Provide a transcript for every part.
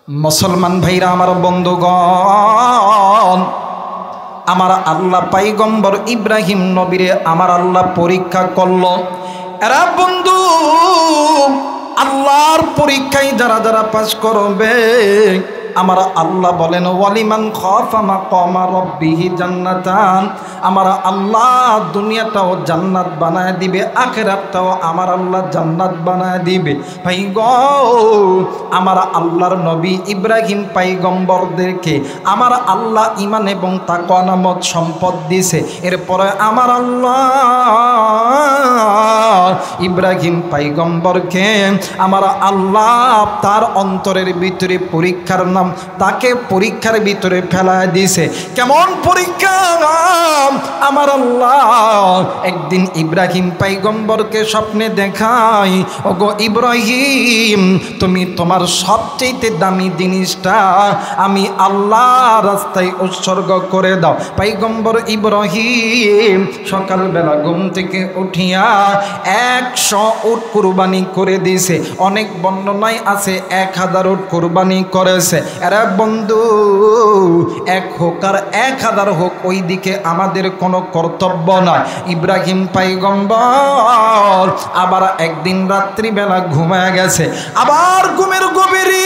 মুসলমান ভাইরা আমার বন্ধুগণ, আমার আল্লাহ পয়গম্বর ইব্রাহিম নবীরে আমার আল্লাহ পরীক্ষা করলো। এরা বন্ধু, আল্লাহর পরীক্ষায় যারা যারা পাস করবে আমার আল্লাহ বলেন ওয়ালিমান খাফা মাকামা রাব্বিহি জান্নাতান। আমার আল্লাহ দুনিয়াটাও জান্নাত বানায় দিবে, আখিরাতটাও আমার আল্লাহ জান্নাত বানায় দিবে। ভাই গো, আমার আল্লাহর নবী ইব্রাহিম পয়গম্বরদেরকে আমার আল্লাহ ঈমান এবং তাকওয়া নামক সম্পদ দিয়েছে। এরপরে আমার আল্লাহ ইব্রাহিম পয়গম্বরকে আমার আল্লাহ তার অন্তরের ভিতরে পরীক্ষার নাম তাকে পরীক্ষার ভিতরে ফেলায় দিয়েছে। কেমন পরীক্ষা? আমার আল্লাহ একদিন ইব্রাহিম পয়গম্বরকে স্বপ্নে দেখাই, ওগো ইব্রাহিম, তুমি তোমার সবচেয়ে দামি জিনিসটা আমি আল্লাহ রাস্তায় উৎসর্গ করে দাও। পয়গম্বর ইব্রাহিম সকালবেলা ঘুম থেকে উঠিয়া 100 উট কুরবানি করে দিয়েছে। অনেক বর্ণনায় আছে 1000 উট কুরবানি করেছে। এরা বন্ধু, 1 হোক আর 1000 হোক, ওই দিকে আমাদের কোনো কর্তব্য নয়। ইব্রাহিম পয়গম্বর আবার একদিন রাত্রিবেলা ঘুমায় গেছে। আবার ঘুমের গভীরে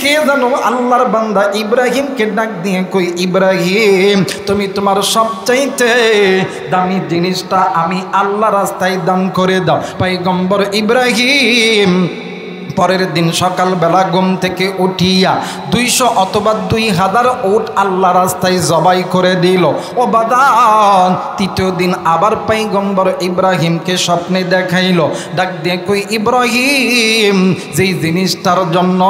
কে জানো আল্লাহর বান্দা ইব্রাহিমকে ডাক দিয়ে কই, ইব্রাহিম, তুমি তোমার সবচাইতে দামি জিনিসটা আমি আল্লাহ রাস্তায় দান করে দাও। পয়গম্বর ইব্রাহিম পরের দিন সকালবেলা ঘুম থেকে উঠিয়া 200 অথবা 2000 উট আল্লাহ রাস্তায় জবাই করে দিল। ও বাদান, তৃতীয় দিন আবার পয়গম্বর ইব্রাহিমকে স্বপ্নে দেখাইল। ডাক দিয়ে কই, ইব্রাহিম, যেই জিনিসটার জন্য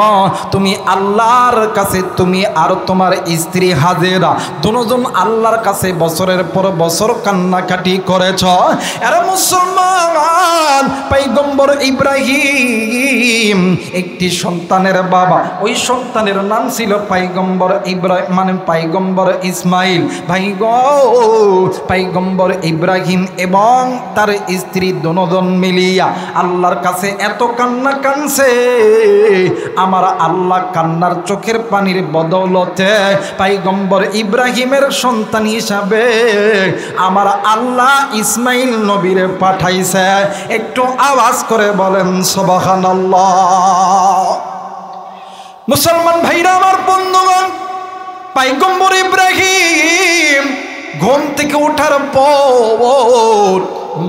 তুমি আল্লাহর কাছে, তুমি আর তোমার স্ত্রী হাজেরা দুজন আল্লাহর কাছে বছরের পর বছর কান্নাকাটি করেছ। এরা মুসলমান, পয়গম্বর ইব্রাহিম একটি সন্তানের বাবা। ওই সন্তানের নাম ছিল পয়গম্বর ইব্রাহিম, মানে পয়গম্বর ইসমাইল। ভাই গো, পয়গম্বর ইব্রাহিম এবং তার স্ত্রী দুজন মিলিয়া আল্লাহর কাছে এত কান্না কানছে, আমার আল্লাহ কান্নার চোখের পানির বদৌলতে পয়গম্বর ইব্রাহিমের সন্তান হিসাবে আমার আল্লাহ ইসমাইল নবীরে পাঠাইছে। একটু আওয়াজ করে বলেন সুবহানাল্লাহ। মুসলমান ভাইরা আমার বন্ধুগণ, পয়গম্বর ইব্রাহিম ঘুম থেকে ওঠার পর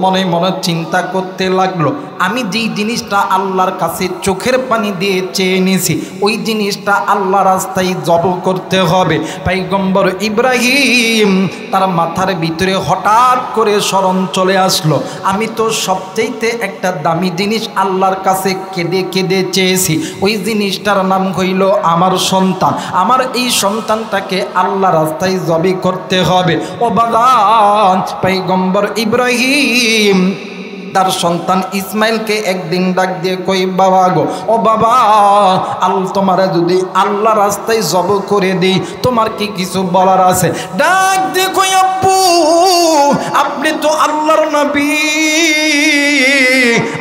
মনে মনে চিন্তা করতে লাগলো, আমি যেই জিনিসটা আল্লাহর কাছে চোখের পানি দিয়ে চেয়ে নিয়েছি ওই জিনিসটা আল্লাহ রাস্তায় জব করতে হবে। পয়গম্বর ইব্রাহিম তার মাথার ভিতরে হঠাৎ করে স্মরণ চলে আসলো, আমি তো সবচেয়ে একটা দামি জিনিস আল্লাহর কাছে কেঁদে কেঁদে চেয়েছি, ওই জিনিসটার নাম হইল আমার সন্তান। আমার এই সন্তানটাকে আল্লাহ রাস্তায় জবই করতে হবে। ও বাগান, পয়গম্বর ইব্রাহিম তার সন্তান ইসমাইলকে একদিন ডাক দিয়ে কই, বাবা গো, ও বাবা, তোমার যদি আল্লাহ রাস্তায় জব করে দিই তোমার কি কিছু বলার আছে? ডাক দিয়ে কই, আব্বু, আপনি তো আল্লাহর নবী,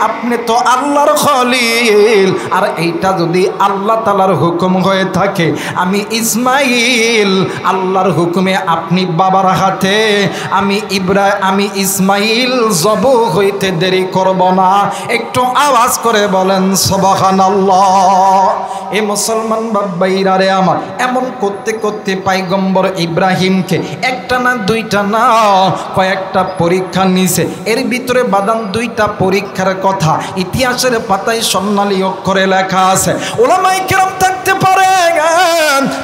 আপনি তো আল্লাহর খলিল, আর এইটা যদি আল্লাহ তাআলার হুকুম হয়ে থাকে, আমি ইসমাইল আল্লাহর হুকুমে আপনি বাবার হাতে আমি ইসমাইল জব হইতে দেরি করব না। একটু আওয়াজ করে বলেন সুবহানাল্লাহ। এ মুসলমান ভাইরা রে আমার, এমন করতে করতে পয়গম্বর ইব্রাহিমকে একটা না দুইটা না কয়েকটা পরীক্ষা নিছে। এর ভিতরে বাদান 2টা পরীক্ষার কথা ইতিহাসের পাতায় স্বর্ণালী অক্ষরে লেখা আছে। উলামায়ে কেরাম থাকতে পারে,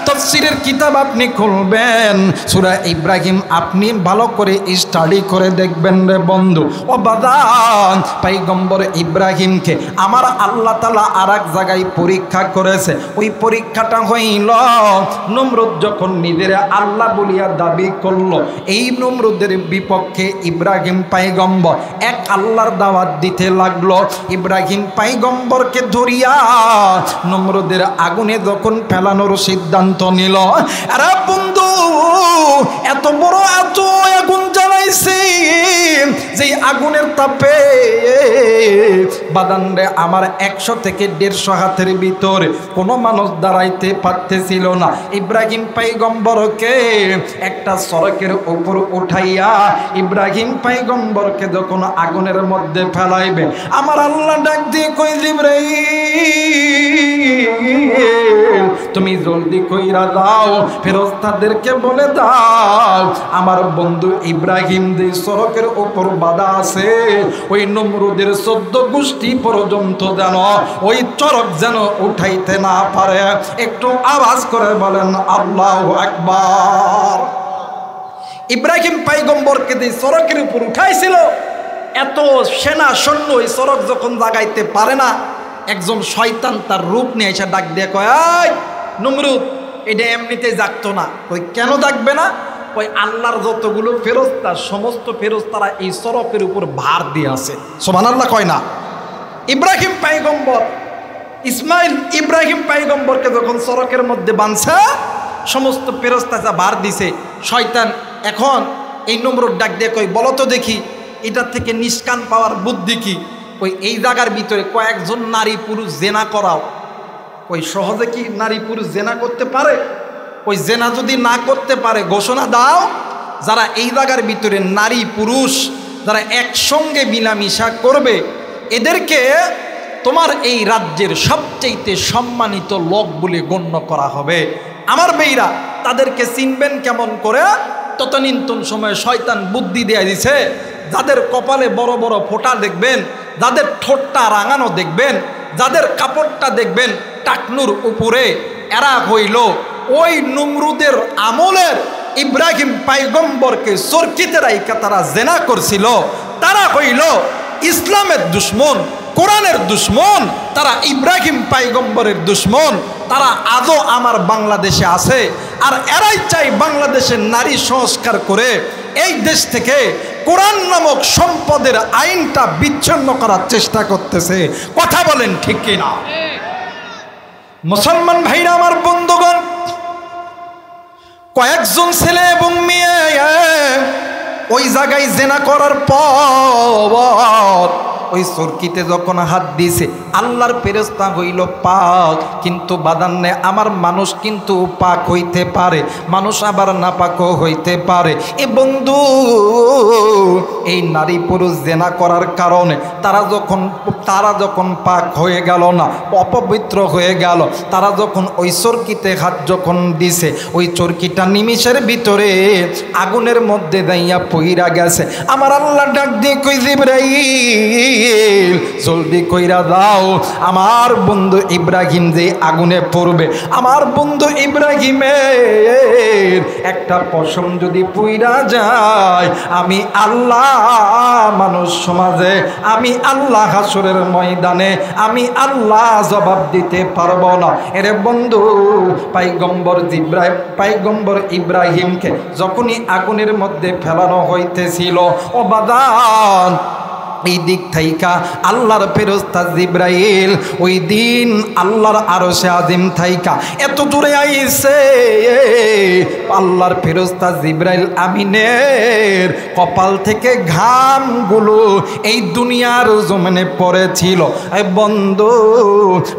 তাফসীরের কিতাব আপনি খুলবেন, সূরা ইব্রাহিম আপনি ভালো করে স্টাডি করে দেখবেন রে বন্ধু। ও বাদান, পয়গম্বর ইব্রাহিমকে আমার আল্লাহ তাআলা আরেক জায়গায় পরীক্ষা করেছে। ওই পরীক্ষাটা হইল, নমরুদ যখন নিজের আল্লাহ বলিয়া দাবি করলো, এই নমরুদের বিপক্ষে ইব্রাহিম পয়গম্বর এক আল্লাহর দাওয়াত দিতে লাগলো। ইব্রাহিম পয়গম্বরকে ধরিয়া নমরুদের আগুনে যখন ফেলানোর সিদ্ধান্ত নিল, আরে বন্ধু এত বড় এত আগুন জ্বালাইছে যে আগুনের তাপে বাদান রে আমার 100 থেকে 150 হাতের ভিতরে কোনো মানুষ দাঁড়াইতে পারতেছিল না। ইব্রাহিম পয়গম্বরকে একটা সড়কের উপর উঠাইয়া ইব্রাহিম পয়গম্বরকে যখন আগুনের মধ্যে ফেলাইবে, আমার আল্লাহ ডাক দিয়ে কই, জিবরাইল তুমি জলদি কইরা দাও, ফেরেশতাদেরকে বলে দাও আমার বন্ধু ইব্রাহিম যে সড়কের উপর বাধা আছে ওই নমরুদের 14 গোষ্ঠী পর্যন্ত যেন ওই চরক যেন উঠাইতে না পারে। একটু আওয়াজ করে বলেন আল্লাহু আকবার। ইব্রাহিম পয়গম্বরকে যে সড়কের উপর উঠাইছিল, এত সেনা সৈন্য ওই সড়ক যখন জাগাইতে পারে না, একজন শয়তান তার রূপ নিয়ে এসে ডাক দিয়ে কয়, এই নমরুদ, এটা এমনিতে জাগতো না। ওই কেন জাগবে না? ওই আল্লাহর যতগুলো ফেরেশতা সমস্ত ফেরেশতারা এই সড়কের উপর ভার দিয়ে আছে। সুবহানাল্লাহ কয় না? ইব্রাহিম পয়গম্বর ইব্রাহিম পয়গম্বরকে যখন সড়কের মধ্যে বাঁধছে, সমস্ত ফেরেশতা যা ভার দিছে, শয়তান এখন এই নমরুদ ডাক দিয়ে কই, বলো তো দেখি এটার থেকে নিষ্কান পাওয়ার বুদ্ধি কি? ওই এই জায়গার ভিতরে কয়েকজন নারী পুরুষ জেনা করাও। ওই সহজে কি নারী পুরুষ জেনা করতে পারে? ওই জেনা যদি না করতে পারে ঘোষণা দাও, যারা এই জায়গার ভিতরে নারী পুরুষ যারা একসঙ্গে মিলামিশা করবে এদেরকে তোমার এই রাজ্যের সবচেয়ে সম্মানিত লোক বলে গণ্য করা হবে। আমার মেয়েরা তাদেরকে চিনবেন কেমন করে? ততনিন্তন সময়ে শয়তান বুদ্ধি দেয়া দিছে, যাদের কপালে বড় বড় ফোঁটা দেখবেন, যাদের ঠোঁটটা রাঙানো দেখবেন, যাদের কাপড়টা দেখবেন টাকনুর উপরে, এরা হইল ওই নমরুদের আমলের ইব্রাহিম পয়গম্বরকে চরকিতে রাইখা তারা জেনা করছিল। তারা হইল ইসলামের দুশ্মন, কোরআনের দুশ্মন, তারা ইব্রাহিম পয়গম্বরের দুশ্মন। তারা আজও আমার বাংলাদেশে আছে, আর এরাই চাই বাংলাদেশের নারী সংস্কার করে এই দেশ থেকে কোরআন নামক সম্পদের আইনটা বিচ্ছিন্ন করার চেষ্টা করতেছে। কথা বলেন ঠিক কিনা? মুসলমান ভাইরা আমার বন্ধুগণ, কয়েকজন ছেলে এবং মেয়ে ওই জায়গায় জেনা করার পর ওই চরকিতে যখন হাত দিছে, আল্লাহর ফেরেশতা হইল পাক, কিন্তু বাদান নেই আমার মানুষ কিন্তু পাক হইতে পারে, মানুষ আবার নাপাকও হইতে পারে। এ বন্ধু, এই নারী পুরুষ জেনা করার কারণে তারা যখন পাক হয়ে গেল না, অপবিত্র হয়ে গেল, তারা যখন ওই চরকিতে হাত যখন দিছে, ওই চরকিটা নিমিষের ভিতরে আগুনের মধ্যে দাইয়া পইরা গেছে। আমার আল্লাহ ডাক দিয়ে কই, জিবরাইল জলদি কইরা দাও আমার বন্ধু ইব্রাহিম যে আগুনে পড়বে, আমার বন্ধু ইব্রাহিমের একটা পশম যদি পুইরা যায়, আমি আল্লাহ মানুষ সমাজে, আমি আল্লাহ হাসরের ময়দানে আমি আল্লাহ জবাব দিতে পারবো না। এরে বন্ধু, পয়গম্বর ইব্রাহিমকে যখনই আগুনের মধ্যে ফেলানো হইতেছিল, ও বাদান এই দিক থাইকা আল্লাহর ফেরেশতা জিবরাইল ওই দিন আল্লাহর আরশে আজিম থাইকা এত দূরে আইছে, আল্লাহর ফেরেশতা জিবরাইল আমিনের কপাল থেকে ঘামগুলো এই দুনিয়ার জমিনে পড়েছিল। এই বন্ধু,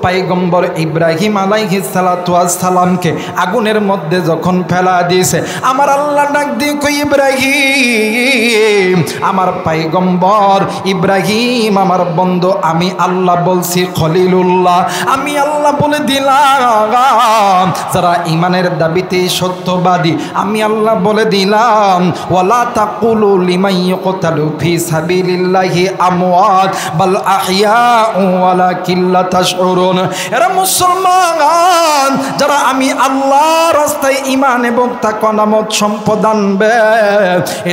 পয়গম্বর ইব্রাহিম আলাইহিস সালাতু ওয়াস সালামকে আগুনের মধ্যে যখন ফেলা দিয়েছে, আমার আল্লাহ ডাক দিয়ে কই, ইব্রাহিম আমার পয়গম্বর ইব্রাহিম আমার বন্ধু, আমি আল্লাহ বলছি খলিলুল্লাহ, আমি আল্লাহ বলে দিলাম যারা ইমানের দাবিতে সত্যবাদী, আমি আল্লাহ বলে দিলাম ওয়ালা তাকুলু লিমান ইউকতালু ফি সাবিলিল্লাহি আমওয়াত বাল আহইয়াউ ওয়ালাকিন লা তাশউরুন। এরা মুসলমান যারা আমি আল্লাহর রাস্তায় ঈমান এবং তাকওয়া নামক সম্পদ আনবে,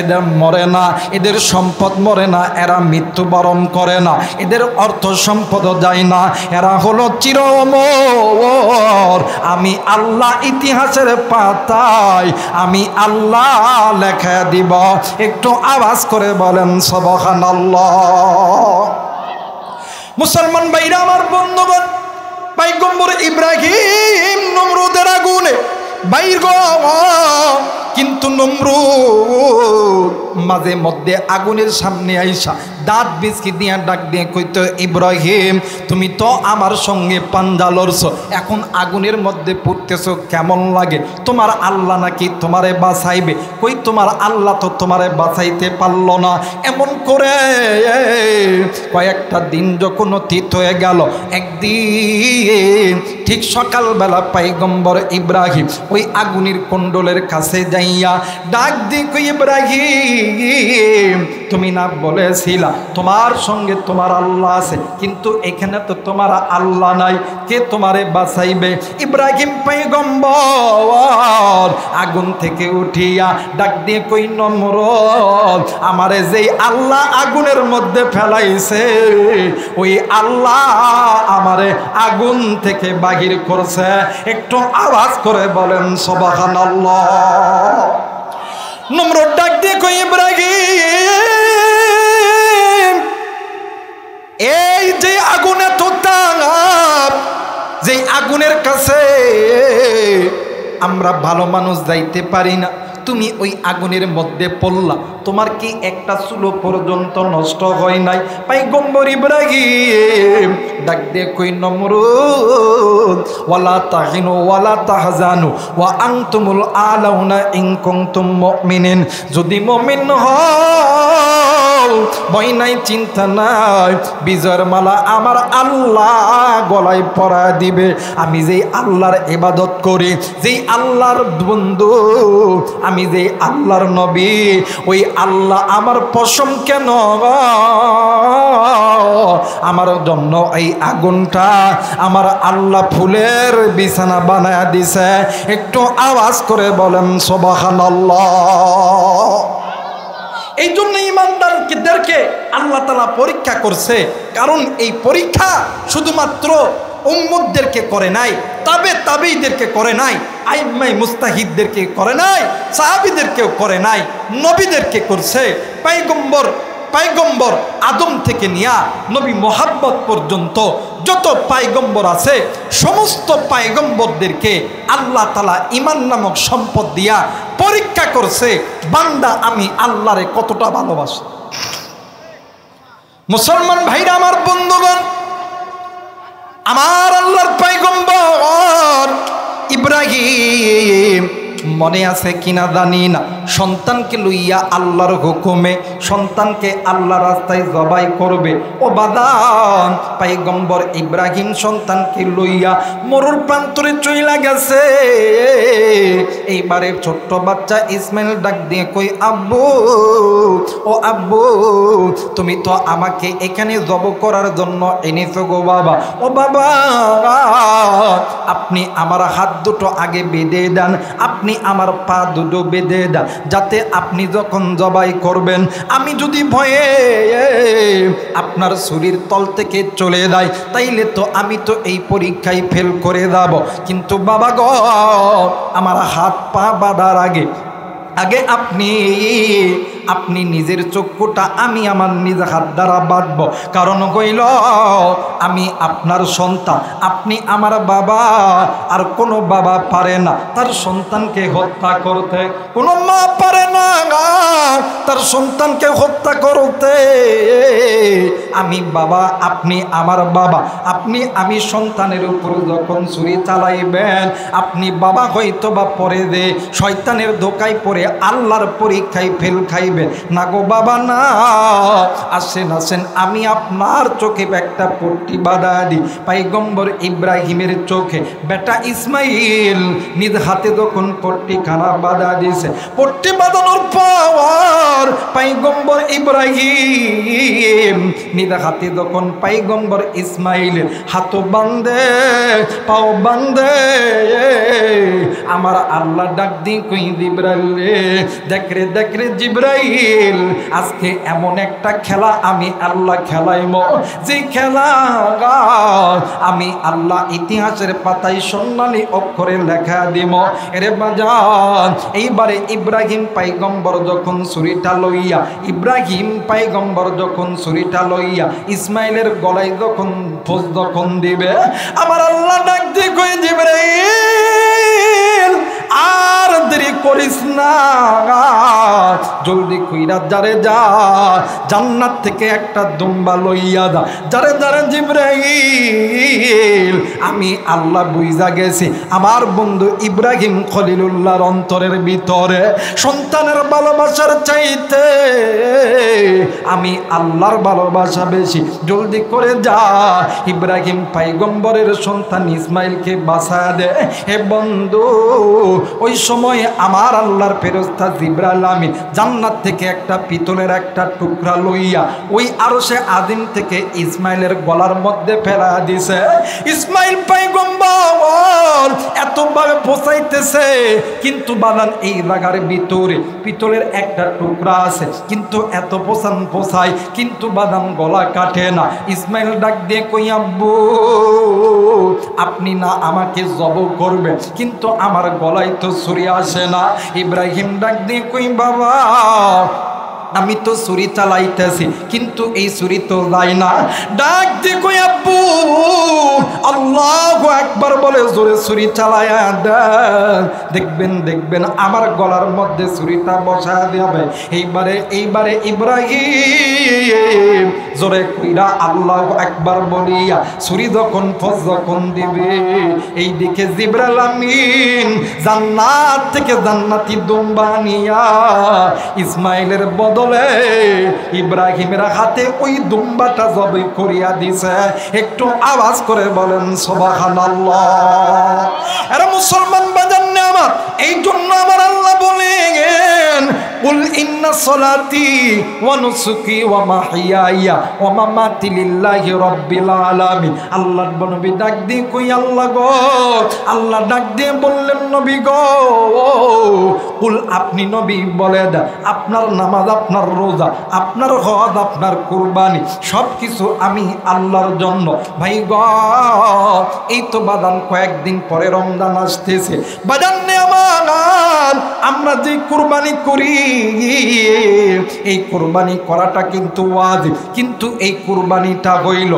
এদের মরে না, এদের সম্পদ মরে না, এরা মৃত্যুবরণ করে না, এদের অর্থ সম্পদ যায় না, এরা হলো চির অমর। আমি আল্লাহ ইতিহাসের পাতায় আমি আল্লাহ লেখা দিব। একটু আওয়াজ করে বলেন সুবহানাল্লাহ। মুসলমান ভাইরা আমার বন্ধুগণ, পয়গম্বর ইব্রাহিম বাইর গো। কিন্তু নমরুদ মাঝে মধ্যে আগুনের সামনে আইসা দাঁত বিস্কি দিয়া ডাক দিয়ে কইতো, ইব্রাহিম তুমি তো আমার সঙ্গে পাঞ্জা লড়ছো, এখন আগুনের মধ্যে পড়তেছো কেমন লাগে? তোমার আল্লাহ নাকি তোমারে বাঁচাইবে? কই তোমার আল্লাহ তো তোমারে বাঁচাইতে পারল না। এমন করে কয়েকটা দিন যখন অতীত হয়ে গেল, একদিন ঠিক সকালবেলা পয়গম্বর ইব্রাহিম ওই আগুনের কুণ্ডলের কাছে যাইয়া ডাক দিয়ে কই, ইব্রাহিম তুমি না বলেছিলা তোমার সঙ্গে তোমার আল্লাহ আছে, কিন্তু এখানে তো তোমার আল্লাহ নাই, কে তোমারে বাঁচাইবে? ইব্রাহিম পয়গম্বর আগুন থেকে উঠিয়া ডাক দিয়ে কই, নমরুদ আমারে যেই আল্লাহ আগুনের মধ্যে ফেলাইছে ওই আল্লাহ আমারে আগুন থেকে বাহির করছে। একটু আওয়াজ করে বলেন সুবহানাল্লাহ। নমরুদ ডাক দিয়ে কই, ইব্রাহিম এই যে আগুনে তো তাপ, যে আগুনের কাছে আমরা ভালো মানুষ যাইতে পারি না, তুমি ওই আগুনের মধ্যে পড়লা, তোমার কি একটা চুলো পর্যন্ত নষ্ট হয় নাই? পয়গম্বর ইব্রাহিম ডাক দিয়ে কই, নমরুদ ওয়ালা তাহিনু ওয়ালা তাহজানু ওয়া আনতুমুল আলাউনা ইন কুনতুম মুমিনিন, যদি মুমিন হও ভয় নাই, চিন্তা নাই, বিজয়ের মালা আমার আল্লাহ গলায় পরা দিবে। আমি যেই আল্লাহর ইবাদত করি, যেই আল্লাহর বন্ধু, আমি যেই আল্লাহর নবী, ওই আল্লাহ আমার পশম কেন আমার জন্য এই আগুনটা আমার আল্লাহ ফুলের বিছানা বানায়া দিছে। একটু আওয়াজ করে বলেন সুবহানাল্লাহ। এই জন্য ইমানদারদেরকে আল্লাহ তাআলা পরীক্ষা করছে, কারণ এই পরীক্ষা শুধুমাত্র উম্মতদেরকে করে নাই, তাবেঈদেরকে করে নাই, আইম্মায়ে মুস্তাহিদদেরকে করে নাই, সাহাবীদেরকেও করে নাই, নবীদেরকে করছে। পয়গম্বর আদম থেকে নিয়া নবী মুহাম্মদ পর্যন্ত যত পয়গম্বর আছে সমস্ত পয়গম্বরদেরকে আল্লাহ তাআলা ঈমান নামক সম্পদ দিয়া পরীক্ষা করছে, বান্দা আমি আল্লাহরে কতটা ভালোবাসি। মুসলমান ভাইরা আমার, বন্ধুগণ, আমার আল্লাহর পয়গম্বর ইব্রাহিম মনে আছে কিনা জানি না, সন্তানকে লইয়া আল্লাহর হুকুমে সন্তানকে আল্লাহ রাস্তায় জবাই করবে। ও বাদান, পয়গম্বর ইব্রাহিম সন্তানকে লইয়া মরুর প্রান্তরে চইলা গেছে। এইবারে ছোট্ট বাচ্চা ইসমাইল ডাক দিয়ে কই, আব্বু ও আব্বু তুমি তো আমাকে এখানে জব করার জন্য এনেছো গো বাবা। ও বাবা আপনি আমার হাত দুটো আগে বেঁধে দেন, আপনি আমার পা দুটো বেঁধে দেন, যাতে আপনি যখন জবাই করবেন আমি যদি ভয়ে আপনার শরীর তল থেকে চলে যায়, তাইলে তো আমি তো এই পরীক্ষায় ফেল করে যাব। কিন্তু বাবা গো, আমার হাত পা বাঁধার আগে আপনি নিজের চক্ষুটা আমি আমার নিজ হাত দ্বারা বাঁধব। কারণ কইল আমি আপনার সন্তান, আপনি আমার বাবা, আর কোনো বাবা পারে না তার সন্তানকে হত্যা করতে, কোনো মা পারে না তার সন্তানকে হত্যা করতে। আমি বাবা, আপনি আমার বাবা, আমি সন্তানের উপর যখন ছুরি চালাইবেন, আপনি বাবা হয়তো বা পরে দে শয়তানের ধোকায় পড়ে আল্লাহর পরীক্ষায় ফেল খাইবে না গো বাবা না। আসেন আমি আপনার চোখে একটা পট্টি বাঁধা দিই। পয়গম্বর ইব্রাহিমের চোখে বেটা ইসমাইল নিজ হাতে যখন পট্টিখানা বাঁধা দিয়েছে, পট্টি বাঁধানোর পর পয়গম্বর ইব্রাহিম নিজ হাতে যখন পয়গম্বর ইসমাইলের হাত বান্ধে পাও বান্ধে, আমার আল্লাহ ডাক দিই কই, জিবরাইল দেখ রে জিবরাইল, আজকে এমন একটা খেলা আমি আল্লাহ খেলাইব, যে খেলা আমি আল্লাহ ইতিহাসের পাতায় সোনালী অক্ষরে লেখা দিব। এরে বাজান, এইবারে ইব্রাহিম পয়গম্বর যখন ছুরিটা লইয়া ইসমাইলের গলায় যখন দিবে, আমার আল্লাহ ডাক দিয়ে কই, জিবরাইল জলদি কইরা যারে যা জান্নাত থেকে একটা দুম্বা লইয়া দা। যারে যারে জিবরাইল আমি আল্লাহ বুঝা গেছি আমার বন্ধু ইব্রাহিম খলিলুল্লাহর অন্তরের ভিতরে সন্তানের ভালোবাসার চাইতে আমি আল্লাহর ভালোবাসা বেশি। জলদি করে যা ইব্রাহিম পয়গম্বরের সন্তান ইসমাইলকে বাঁচা দে। হে বন্ধু ওই সময় আমার আল্লাহর ফেরেশতা জিবরাইল আমিন জান্নাত থেকে একটা পিতলের একটা টুকরা লইয়া ওই আরশে আযিম থেকে ইসমাইলের গলার মধ্যে ফেলা দিছে। ইসমাইল পয়গম্বর এতভাবে পৌঁছাইতেছে কিন্তু বানান এই জায়গার ভিতরে পিতলের একটা টুকরা আছে কিন্তু এত পোষায় কিন্তু বাদাম গলা কাটে না। ইসমাইল ডাক দিয়ে কই আব্বু আপনি না আমাকে জব করবেন কিন্তু আমার গলায় তো ছুরি আসে না। ইব্রাহিম ডাক দিয়ে কই বাবা আমি তো ছুরি চালাইতেছি কিন্তু এই ছুরি তো যায় না। ডাক দিয়ে কই আব্বু আল্লাহু আকবার বলে জোরে ছুরি চালায়া দেন, দেখবেন আমার গলার মধ্যে ছুরিটা বসা দেবে। এইবারে ইব্রাহিম জোরে কইরা আল্লাহু আকবার বলিয়া ছুরি যখন দিবে এইদিকে জিবরাইল আমিন জান্নাত থেকে জান্নাতি দুম্বা নিয়া ইসমাইলের বদলে ইব্রাহিমের হাতে ওই দুম্বাটা জবাই করিয়া দিছে। একটু আওয়াজ করে বলেন সুবহানাল্লাহ। আরে মুসলমান বাজান না আমার, এই জন্য আমার আল্লাহ বলেন কুল ইন্না সলাতি ওয়া নুসুকি ওয়া মাহইয়ায়া ওয়া মামাতি লিল্লাহি রাব্বিল আলামিন। আল্লাহর নবী ডাক দিয়ে কই আল্লাহ গো, আল্লাহ ডাক দিয়ে বললেন নবী গো কুল আপনি নবী বলে দেন আপনার নামাজ আপনার রোজা আপনার হজ আপনার কুরবানি সব কিছু আমি আল্লাহর জন্য। ভাই গো এই তো বাদান কয়েকদিন পরে রমজান আসতেছে। বাদান নে আমার আমরা যে কুরবানি করি এই কুরবানি করাটা কিন্তু ওয়াজিব, কিন্তু এই কুরবানিটা হইল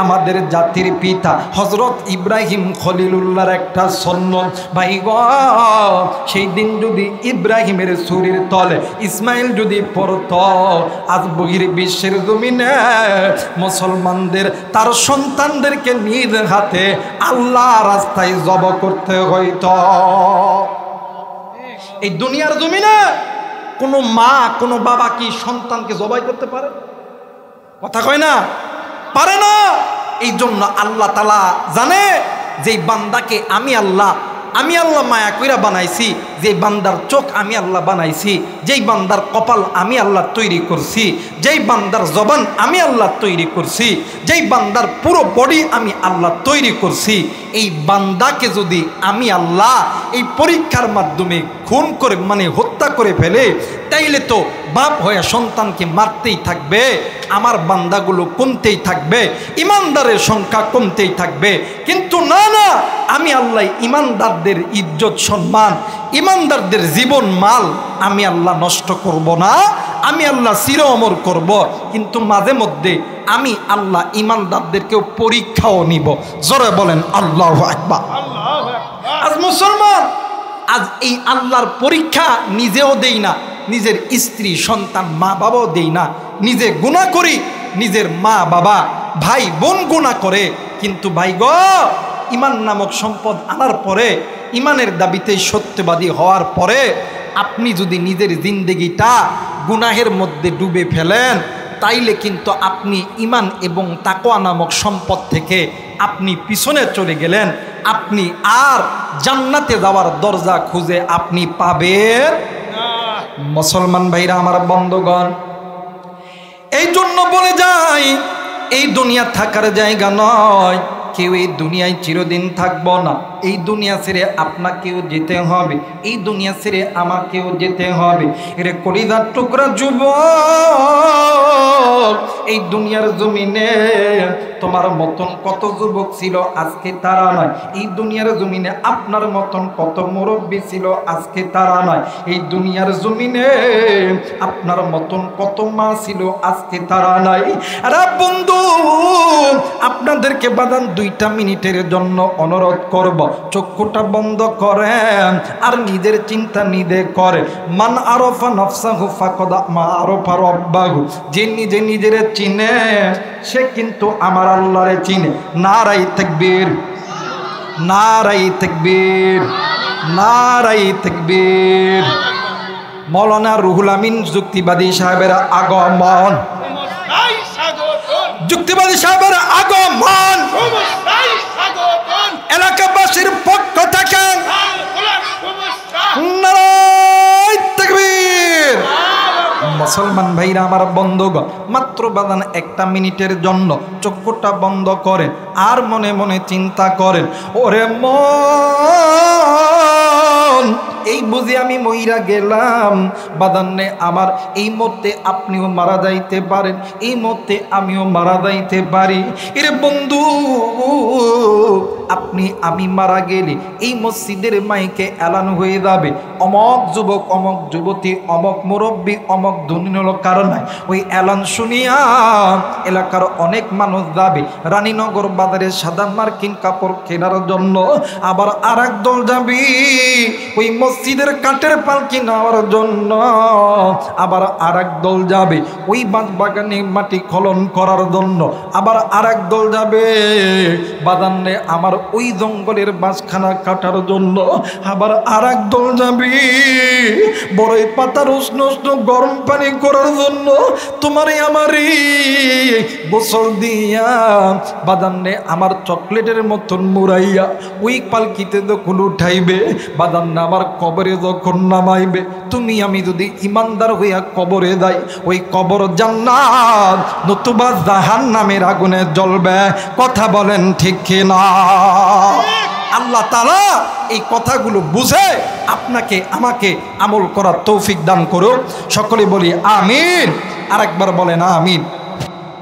আমাদের জাতির পিতা হযরত ইব্রাহিম খলিলুল্লাহর একটা সুন্নত। ভাই গো সেই দিন যদি ইব্রাহিমের ছুরির তলে ইসমাইল যদি পড়ত আজ বহির বিশ্বের জমিনে মুসলমানদের তার সন্তানদেরকে নিজ হাতে আল্লাহ রাস্তায় জব করতে হইত। এই দুনিয়ার জমিনে কোনো মা কোনো বাবা কি সন্তানকে জবাই করতে পারে? কথা কয় না, পারে না। এই জন্য আল্লাহ তাআলা জানে যে বান্দাকে আমি আল্লাহ মায়া কইরা বানাইছি, যেই বান্দার চোখ আমি আল্লাহ বানাইছি, যেই বান্দার কপাল আমি আল্লাহ তৈরি করছি, যেই বান্দার জবান আমি আল্লাহ তৈরি করছি, যেই বান্দার পুরো বডি আমি আল্লাহ তৈরি করছি, এই বান্দাকে যদি আমি আল্লাহ এই পরীক্ষার মাধ্যমে খুন করে হত্যা করে ফেলে তাইলে তো বাপ হয়ে সন্তানকে মারতেই থাকবে, আমার বান্দাগুলো কমতেই থাকবে, ইমানদারের সংখ্যা কমতেই থাকবে। কিন্তু না, আমি আল্লাহ ইমানদারদের ইজ্জত সম্মান, ইমানদারদের জীবন মাল আমি আল্লাহ নষ্ট করব না, আমি আল্লাহ চির অমর করব। কিন্তু মাঝে মধ্যে আমি আল্লাহ ইমানদারদেরকেও পরীক্ষাও নিব। জোরে বলেন আল্লাহু আকবার। আজ মুসলমান আজ এই আল্লাহর পরীক্ষা নিজেও দেই না, নিজের স্ত্রী সন্তান মা বাবাও দেই না। নিজে গুনাহ করি, নিজের মা বাবা ভাই বোন গুনাহ করে, কিন্তু ভাই গো ইমান নামক সম্পদ আনার পরে, ইমানের দাবিতে সত্যবাদী হওয়ার পরে আপনি যদি নিজের জিন্দেগিটা গুনাহের মধ্যে ডুবে ফেলেন তাইলে কিন্তু আপনি ইমান এবং তাকওয়া নামক সম্পদ থেকে আপনি পিছনে চলে গেলেন। আপনি আর জান্নাতে যাওয়ার দরজা খুঁজে আপনি পাবেন না। মুসলমান ভাইরা আমার বন্ধুগণ, এই জন্য বলে যাই এই দুনিয়া থাকার জায়গা নয়। কেউ এই দুনিয়ায় চিরদিন থাকবো না। এই দুনিয়া ছেড়ে আপনাকেও যেতে হবে, এই দুনিয়া ছেড়ে আমাকেও যেতে হবে। এরে কলিজার টুকরা যুবক, এই দুনিয়ার জমিনে তোমার মতন কত যুবক ছিল আজকে তারা নয়। এই দুনিয়ার জমিনে আপনার মতন কত মুরব্বী ছিল আজকে তারা নয়। এই দুনিয়ার জমিনে আপনার মতন কত মা ছিল আজকে তারা নাই। আরে বন্ধু আপনাদেরকে বাদান 2টা মিনিটের জন্য অনুরোধ করব, চক্ষুটা বন্ধ করেন আর নিজের চিন্তা নিজে করে। মান আরফা নফসাহু ফাকাদ মা আরফা রাব্বাহু, যে নিজে নিজের চিনে সে কিন্তু আমার আল্লাহরে চিনে। নারায়ে তাকবীর, নারায়ে তাকবীর, নারায়ে তাকবীর। মৌলানা রুহুল আমিন যুক্তিবাদী সাহেবের আগমন, যুক্তিবাদী সাহেবের আগমন এলাকাবাসীর পক্ষ থেকে নারায়ে তাকবীর। মুসলমান ভাইরা আমার বন্ধুগণ, মাত্র বাদান 1টা মিনিটের জন্য চক্ষুটা বন্ধ করেন আর মনে মনে চিন্তা করেন, ওরে মন, এই বুঝি আমি মইরা গেলাম বাদান্নে, আমার এই মুহূর্তে আপনিও মারা যাইতে পারেন, এই মুহূর্তে আমিও মারা যাইতে পারি। এরে বন্ধু, আপনি আমি মারা গেলে এই মসজিদের মাইকে এলান হয়ে যাবে, অমক যুবক, অমক যুবতী, অমক মুরব্বী, অমক দুনিয়ার কারণে ওই এলান শুনিয়া এলাকার অনেক মানুষ যাবে রানীনগর বাজারে সাদা মার্কিন কাপড় কেনার জন্য। আবার আর এক দল যাবি ওই মসজিদের কাঠের পালকি নেওয়ার জন্য। আবার আর এক দল যাবে ওই বাগানে মাটি খনন করার জন্য। আবার আর এক দল যাবে বাগানে আমার ওই জঙ্গলের বাঁশখানা কাটার জন্য। আবার আর এক দল যাবে বড়ই পাতার উষ্ণ উষ্ণ গরম পানি করার জন্য। তোমারই আমারই গোসল দিয়া বাদান্নে আমার চকলেটের মতন মুড়াইয়া ওই পালকিতে যখন উঠাইবে, বাদান্নে আমার কবরে যখন নামাইবে, তুমি আমি যদি ইমানদার হইয়া কবরে যাই, ওই কবর জান্নাত নতুবা জাহান্নামের আগুনে জ্বলবে। কথা বলেন ঠিক কিনা? আল্লাহ তাআলা এই কথাগুলো বুঝে আপনাকে আমাকে আমল করার তৌফিক দান করুক। সকলে বলি আমিন। আরেকবার বলেন আমিন।